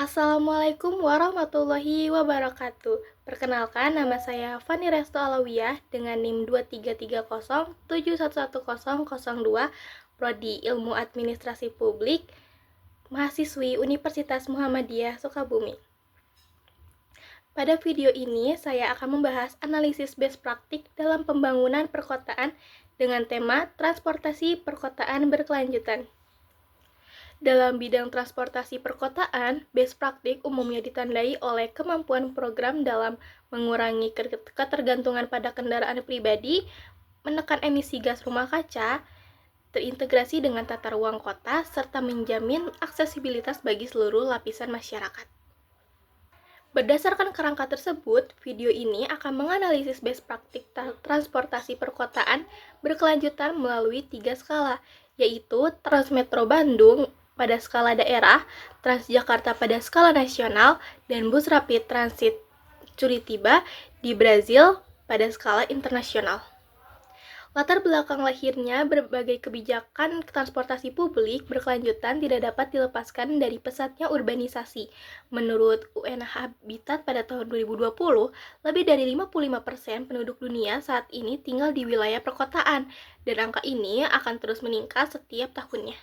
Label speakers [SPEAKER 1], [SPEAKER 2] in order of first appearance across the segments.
[SPEAKER 1] Assalamualaikum warahmatullahi wabarakatuh. Perkenalkan, nama saya Fani Resto Alawiyah dengan NIM 23307111002, Prodi Ilmu Administrasi Publik, mahasiswi Universitas Muhammadiyah Sukabumi. Pada video ini, saya akan membahas analisis best praktik dalam pembangunan perkotaan dengan tema transportasi perkotaan berkelanjutan. Dalam bidang transportasi perkotaan, best praktik umumnya ditandai oleh kemampuan program dalam mengurangi ketergantungan pada kendaraan pribadi, menekan emisi gas rumah kaca, terintegrasi dengan tata ruang kota, serta menjamin aksesibilitas bagi seluruh lapisan masyarakat. Berdasarkan kerangka tersebut, video ini akan menganalisis best praktik transportasi perkotaan berkelanjutan melalui 3 skala, yaitu Transmetro Bandung pada skala daerah, Transjakarta pada skala nasional, dan Bus Rapid Transit Curitiba di Brazil pada skala internasional. Latar belakang lahirnya berbagai kebijakan transportasi publik berkelanjutan tidak dapat dilepaskan dari pesatnya urbanisasi. Menurut UN Habitat pada tahun 2020, lebih dari 55% penduduk dunia saat ini tinggal di wilayah perkotaan, dan angka ini akan terus meningkat setiap tahunnya.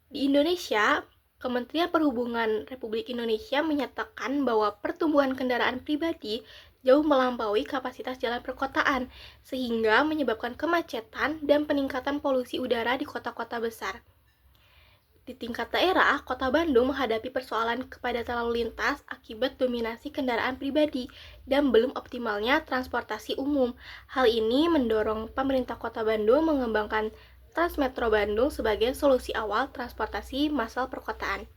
[SPEAKER 1] Di Indonesia, Kementerian Perhubungan Republik Indonesia menyatakan bahwa pertumbuhan kendaraan pribadi jauh melampaui kapasitas jalan perkotaan, sehingga menyebabkan kemacetan dan peningkatan polusi udara di kota-kota besar. Di tingkat daerah, Kota Bandung menghadapi persoalan kepadatan lalu lintas akibat dominasi kendaraan pribadi dan belum optimalnya transportasi umum. Hal ini mendorong pemerintah Kota Bandung mengembangkan Transmetro Bandung sebagai solusi awal transportasi massal perkotaan.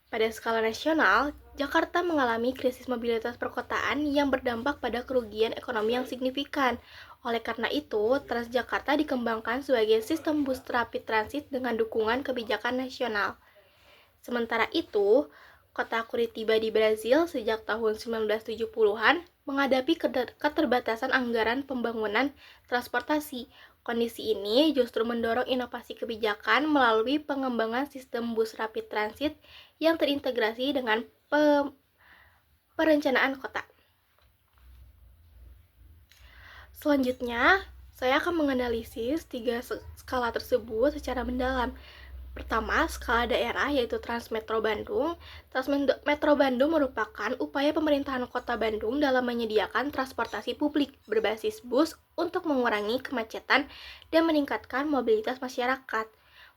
[SPEAKER 1] Pada skala nasional, Jakarta mengalami krisis mobilitas perkotaan yang berdampak pada kerugian ekonomi yang signifikan. Oleh karena itu, Transjakarta dikembangkan sebagai sistem bus rapid transit dengan dukungan kebijakan nasional. Sementara itu, kota Curitiba di Brazil sejak tahun 1970-an menghadapi keterbatasan anggaran pembangunan transportasi. Kondisi ini justru mendorong inovasi kebijakan melalui pengembangan sistem bus rapid transit yang terintegrasi dengan perencanaan kota. Selanjutnya, saya akan menganalisis 3 skala tersebut secara mendalam. Pertama, skala daerah yaitu Transmetro Bandung. Transmetro Bandung merupakan upaya pemerintahan Kota Bandung dalam menyediakan transportasi publik berbasis bus untuk mengurangi kemacetan dan meningkatkan mobilitas masyarakat.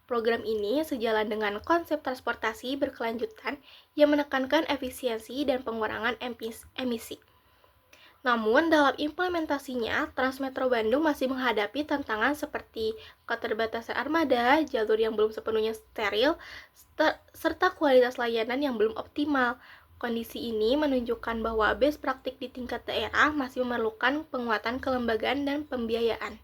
[SPEAKER 1] Program ini sejalan dengan konsep transportasi berkelanjutan yang menekankan efisiensi dan pengurangan emisi. Namun, dalam implementasinya, Transmetro Bandung masih menghadapi tantangan seperti keterbatasan armada, jalur yang belum sepenuhnya steril, serta kualitas layanan yang belum optimal. Kondisi ini menunjukkan bahwa best praktik di tingkat daerah masih memerlukan penguatan kelembagaan dan pembiayaan.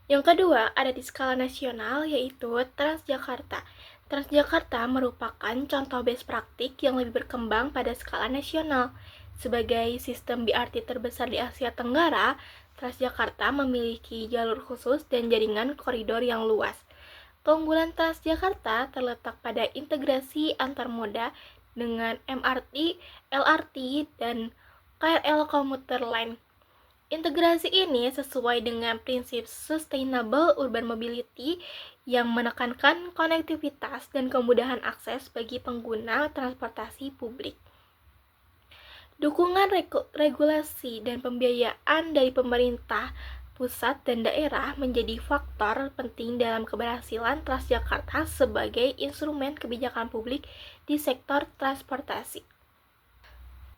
[SPEAKER 1] Yang kedua, ada di skala nasional, yaitu Transjakarta. Transjakarta merupakan contoh best praktik yang lebih berkembang pada skala nasional. Sebagai sistem BRT terbesar di Asia Tenggara, Transjakarta memiliki jalur khusus dan jaringan koridor yang luas. Keunggulan Transjakarta terletak pada integrasi antar moda dengan MRT, LRT, dan KRL komuter lain. Integrasi ini sesuai dengan prinsip Sustainable Urban Mobility yang menekankan konektivitas dan kemudahan akses bagi pengguna transportasi publik. Dukungan regulasi dan pembiayaan dari pemerintah pusat dan daerah menjadi faktor penting dalam keberhasilan Transjakarta sebagai instrumen kebijakan publik di sektor transportasi.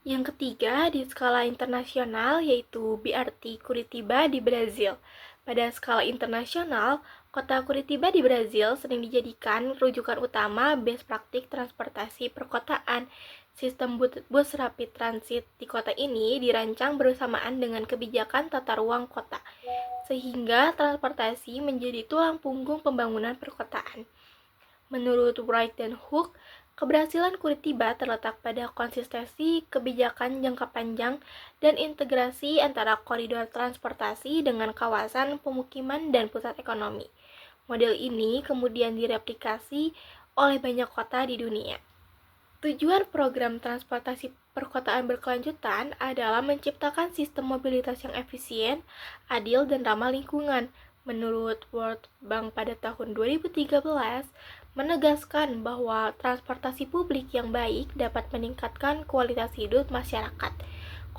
[SPEAKER 1] Yang ketiga, di skala internasional, yaitu BRT Curitiba di Brazil. Pada skala internasional, kota Curitiba di Brazil sering dijadikan rujukan utama best praktik transportasi perkotaan. Sistem bus rapid transit di kota ini dirancang bersamaan dengan kebijakan tata ruang kota, sehingga transportasi menjadi tulang punggung pembangunan perkotaan. Menurut Wright dan Hook, keberhasilan Curitiba terletak pada konsistensi kebijakan jangka panjang dan integrasi antara koridor transportasi dengan kawasan pemukiman dan pusat ekonomi. Model ini kemudian direplikasi oleh banyak kota di dunia. Tujuan program transportasi perkotaan berkelanjutan adalah menciptakan sistem mobilitas yang efisien, adil, dan ramah lingkungan. Menurut World Bank pada tahun 2013, menegaskan bahwa transportasi publik yang baik dapat meningkatkan kualitas hidup masyarakat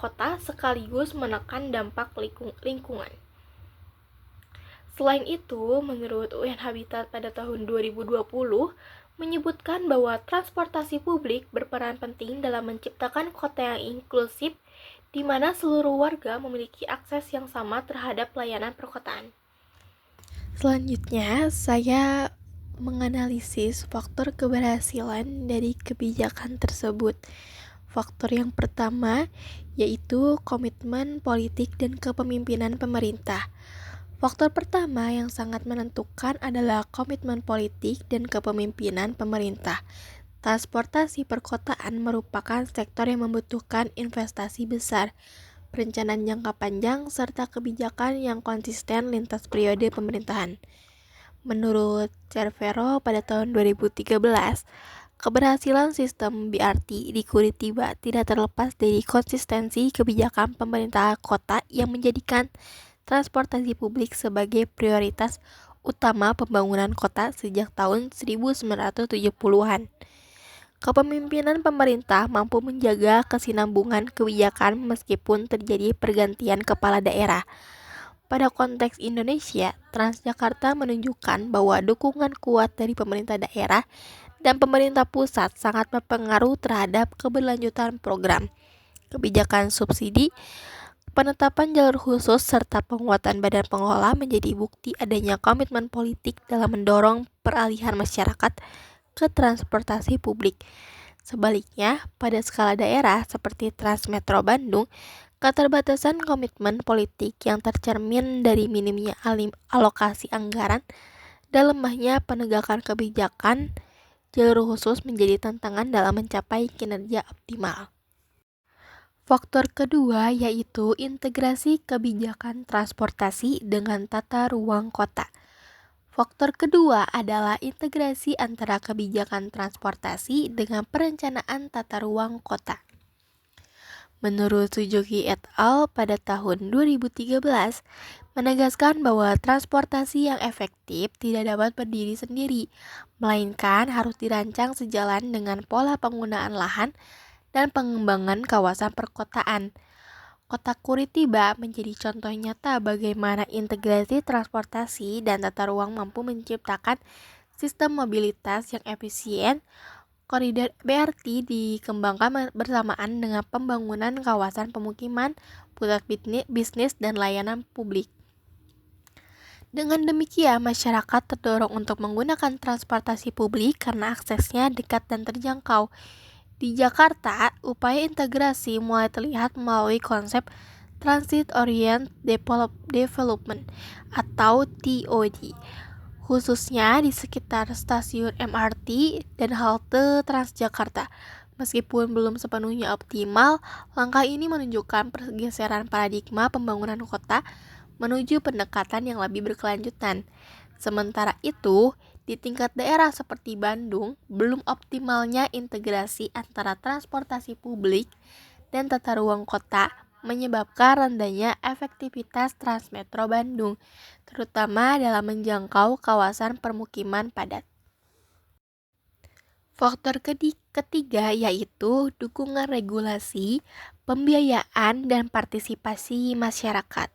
[SPEAKER 1] kota sekaligus menekan dampak lingkungan. Selain itu, menurut UN Habitat pada tahun 2020, menyebutkan bahwa transportasi publik berperan penting dalam menciptakan kota yang inklusif di mana seluruh warga memiliki akses yang sama terhadap pelayanan perkotaan. Selanjutnya, saya menganalisis faktor keberhasilan dari kebijakan tersebut. Faktor yang pertama yaitu komitmen politik dan kepemimpinan pemerintah. Faktor pertama yang sangat menentukan adalah komitmen politik dan kepemimpinan pemerintah. Transportasi perkotaan merupakan sektor yang membutuhkan investasi besar, perencanaan jangka panjang, serta kebijakan yang konsisten lintas periode pemerintahan. Menurut Cervero pada tahun 2013, keberhasilan sistem BRT di Curitiba tidak terlepas dari konsistensi kebijakan pemerintah kota yang menjadikan transportasi publik sebagai prioritas utama pembangunan kota sejak tahun 1970-an. Kepemimpinan pemerintah mampu menjaga kesinambungan kebijakan meskipun terjadi pergantian kepala daerah. Pada konteks Indonesia, Transjakarta menunjukkan bahwa dukungan kuat dari pemerintah daerah dan pemerintah pusat sangat berpengaruh terhadap keberlanjutan program, kebijakan subsidi, penetapan jalur khusus, serta penguatan badan pengelola menjadi bukti adanya komitmen politik dalam mendorong peralihan masyarakat ke transportasi publik. Sebaliknya, pada skala daerah seperti Transmetro Bandung, keterbatasan komitmen politik yang tercermin dari minimnya alokasi anggaran dan lemahnya penegakan kebijakan jalur khusus menjadi tantangan dalam mencapai kinerja optimal. Faktor kedua yaitu integrasi kebijakan transportasi dengan tata ruang kota. Faktor kedua adalah integrasi antara kebijakan transportasi dengan perencanaan tata ruang kota. Menurut Suzuki et al. Pada tahun 2013, menegaskan bahwa transportasi yang efektif tidak dapat berdiri sendiri, melainkan harus dirancang sejalan dengan pola penggunaan lahan dan pengembangan kawasan perkotaan. Kota Curitiba menjadi contoh nyata bagaimana integrasi transportasi dan tata ruang mampu menciptakan sistem mobilitas yang efisien. Koridor BRT dikembangkan bersamaan dengan pembangunan kawasan pemukiman, pusat bisnis, dan layanan publik. Dengan demikian, masyarakat terdorong untuk menggunakan transportasi publik karena aksesnya dekat dan terjangkau. Di Jakarta, upaya integrasi mulai terlihat melalui konsep Transit Orient Development atau TOD, khususnya di sekitar stasiun MRT dan halte Transjakarta. Meskipun belum sepenuhnya optimal, langkah ini menunjukkan pergeseran paradigma pembangunan kota menuju pendekatan yang lebih berkelanjutan. Sementara itu, di tingkat daerah seperti Bandung, belum optimalnya integrasi antara transportasi publik dan tata ruang kota menyebabkan rendahnya efektivitas Transmetro Bandung, terutama dalam menjangkau kawasan permukiman padat. Faktor ketiga yaitu dukungan regulasi, pembiayaan, dan partisipasi masyarakat.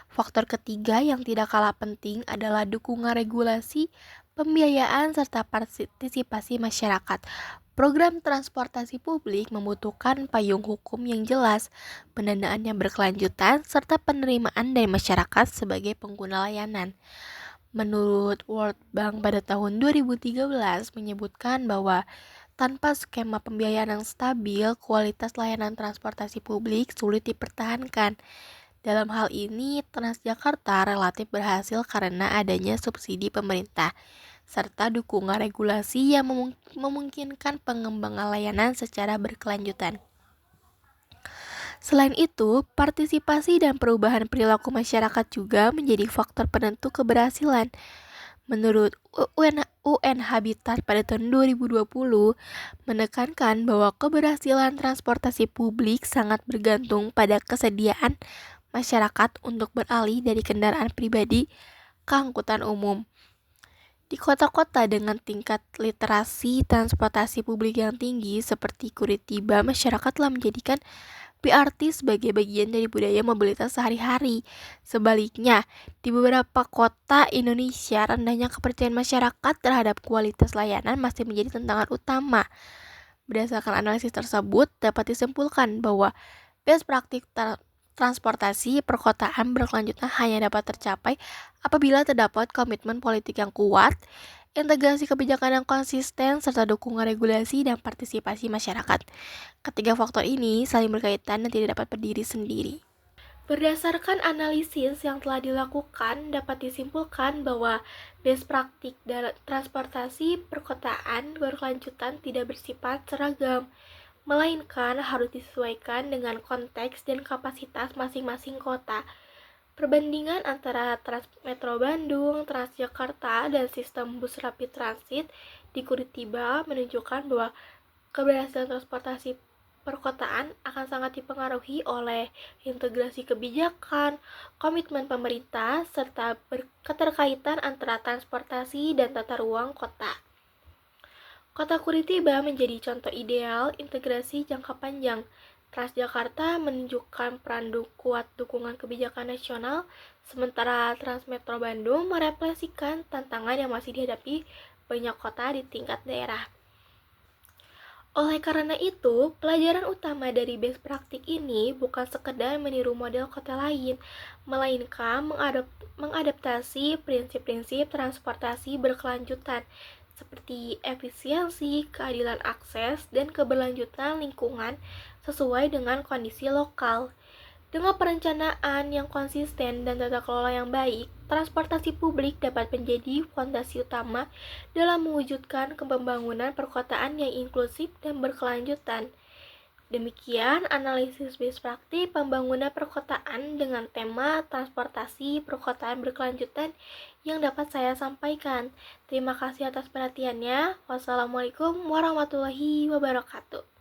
[SPEAKER 1] Faktor ketiga yang tidak kalah penting adalah dukungan regulasi, pembiayaan, serta partisipasi masyarakat. Program transportasi publik membutuhkan payung hukum yang jelas, pendanaan yang berkelanjutan, serta penerimaan dari masyarakat sebagai pengguna layanan. Menurut World Bank pada tahun 2013 menyebutkan bahwa tanpa skema pembiayaan yang stabil, kualitas layanan transportasi publik sulit dipertahankan. Dalam hal ini, Transjakarta relatif berhasil karena adanya subsidi pemerintah, serta dukungan regulasi yang memungkinkan pengembangan layanan secara berkelanjutan. Selain itu, partisipasi dan perubahan perilaku masyarakat juga menjadi faktor penentu keberhasilan.
[SPEAKER 2] Menurut UN Habitat pada tahun 2020 menekankan bahwa keberhasilan transportasi publik sangat bergantung pada kesediaan masyarakat untuk beralih dari kendaraan pribadi ke angkutan umum. Di kota-kota dengan tingkat literasi transportasi publik yang tinggi seperti Curitiba, masyarakat telah menjadikan BRT sebagai bagian dari budaya mobilitas sehari-hari. Sebaliknya, di beberapa kota Indonesia, rendahnya kepercayaan masyarakat terhadap kualitas layanan masih menjadi tantangan utama. Berdasarkan analisis tersebut, dapat disimpulkan bahwa best praktik transportasi perkotaan berkelanjutan hanya dapat tercapai apabila terdapat komitmen politik yang kuat, integrasi kebijakan yang konsisten, serta dukungan regulasi dan partisipasi masyarakat. Ketiga faktor ini saling berkaitan dan tidak dapat berdiri sendiri.
[SPEAKER 1] Berdasarkan analisis yang telah dilakukan, dapat disimpulkan bahwa best praktik dalam transportasi perkotaan berkelanjutan tidak bersifat seragam, melainkan harus disesuaikan dengan konteks dan kapasitas masing-masing kota. Perbandingan antara Trans Metro Bandung, Transjakarta, dan sistem bus rapid transit di Curitiba menunjukkan bahwa keberhasilan transportasi perkotaan akan sangat dipengaruhi oleh integrasi kebijakan, komitmen pemerintah, serta keterkaitan antara transportasi dan tata ruang kota. Kota Curitiba menjadi contoh ideal integrasi jangka panjang. Transjakarta menunjukkan peran kuat dukungan kebijakan nasional, sementara Transmetro Bandung merefleksikan tantangan yang masih dihadapi banyak kota di tingkat daerah. Oleh karena itu, pelajaran utama dari best praktik ini bukan sekedar meniru model kota lain, melainkan mengadaptasi prinsip-prinsip transportasi berkelanjutan seperti efisiensi, keadilan akses, dan keberlanjutan lingkungan sesuai dengan kondisi lokal. Dengan perencanaan yang konsisten dan tata kelola yang baik, transportasi publik dapat menjadi fondasi utama dalam mewujudkan pembangunan perkotaan yang inklusif dan berkelanjutan. Demikian analisis best praktik pembangunan perkotaan dengan tema transportasi perkotaan berkelanjutan yang dapat saya sampaikan. Terima kasih atas perhatiannya. Wassalamualaikum warahmatullahi wabarakatuh.